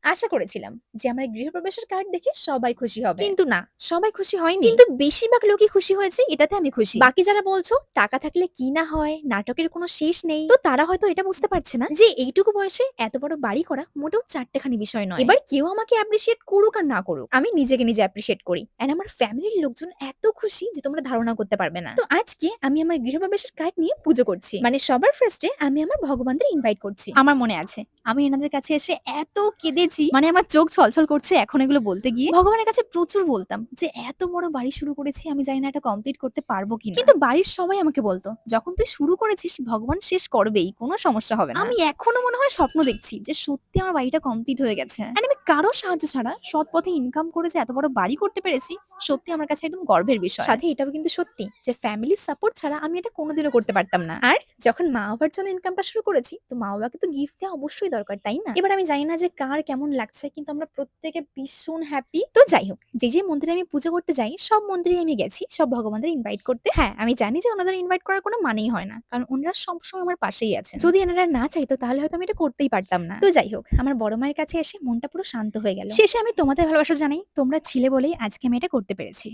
আশা করেছিলাম যে আমার এই গৃহপ্রবেশের কার্ড দেখে সবাই খুশি হবে। কিন্তু না, সবাই খুশি হয়নি। কিন্তু বেশিরভাগ লোকই খুশি হয়েছে, এটাতে আমি খুশি। বাকি যারা বলছো টাকা থাকলে কি না হয়, নাটকের কোনো শেষ নেই, তো তারা হয়তো এটা বুঝতে পারছে না যে এইটুকু বয়সে এত বড় বাড়ি করা মোটেও চারটেখানি বিষয় নয়। এবার কেউ আমাকে অ্যাপ্রিশিয়েট করুক আর না করুক, আমি নিজেকে নিজে অ্যাপ্রিশিয়েট করি। এন্ড আমার ফ্যামিলির লোকজন এত খুশি যে তোমরা ধারণা করতে পারবে না। তো আজকে আমি আমার গৃহপ্রবেশের কার্ড নিয়ে পুজো করছি, মানে সবার ফার্স্টে আমি আমার ভগবানদের ইনভাইট করছি। আমার মনে আছে, আমি এনাদের কাছে এসে এত কেঁদেছি, মানে আমার চোখ ছলছল করছে এখন এগুলো বলতে গিয়ে। ভগবানের কাছে প্রচুর বলতাম যে এত বড় বাড়ি শুরু করেছি, আমি জানি না এটা কমপ্লিট করতে পারবো কিনা। কিন্তু বাড়ির সবাই আমাকে বলতো, যখন তুই শুরু করেছিস ভগবান শেষ করবেই, কোনো সমস্যা হবে না। আমি এখনো মনে হয় স্বপ্ন দেখছি যে সত্যি আমার বাড়িটা কমপ্লিট হয়ে গেছে। আর আমি কারো সাহায্য ছাড়া সৎ পথে ইনকাম করে যে এত বড় বাড়ি করতে পেরেছি, সত্যি আমার কাছে একদম গর্বের বিষয়। সাথে এটাও কিন্তু সত্যি যে ফ্যামিলির সাপোর্ট ছাড়া আমি এটা কোনোদিনও করতে পারতাম না। আর যখন মা বাবার জন্য ইনকামটা শুরু করেছি, তো মা বাবাকে তো গিফট দেওয়া অবশ্যই দরকার, তাই না? এবার আমি জানি না যে কার কেমন লাগছে, কিন্তু আমরা প্রত্যেকে ভীষণ হ্যাপি। তো যাই হোক, যে যে মন্দিরে আমি পুজো করতে যাই সব মন্দিরে আমি গেছি সব ভগবানদের ইনভাইট করতে। হ্যাঁ, আমি জানি যে ওনাদের ইনভাইট করার কোনো মানেই হয় না, কারণ ওনারা সবসময় আমার পাশেই আছেন। যদি এনারা না চাইতো তাহলে হয়তো আমি এটা করতেই পারতাম না। তো যাই হোক, আমার বড় মায়ের কাছে এসে মনটা পুরো শান্ত হয়ে গেল। শেষে আমি তোমাদের ভালোবাসা জানাই, তোমরা ছিলে বলেই আজকে আমি এটা করতে পেরেছি।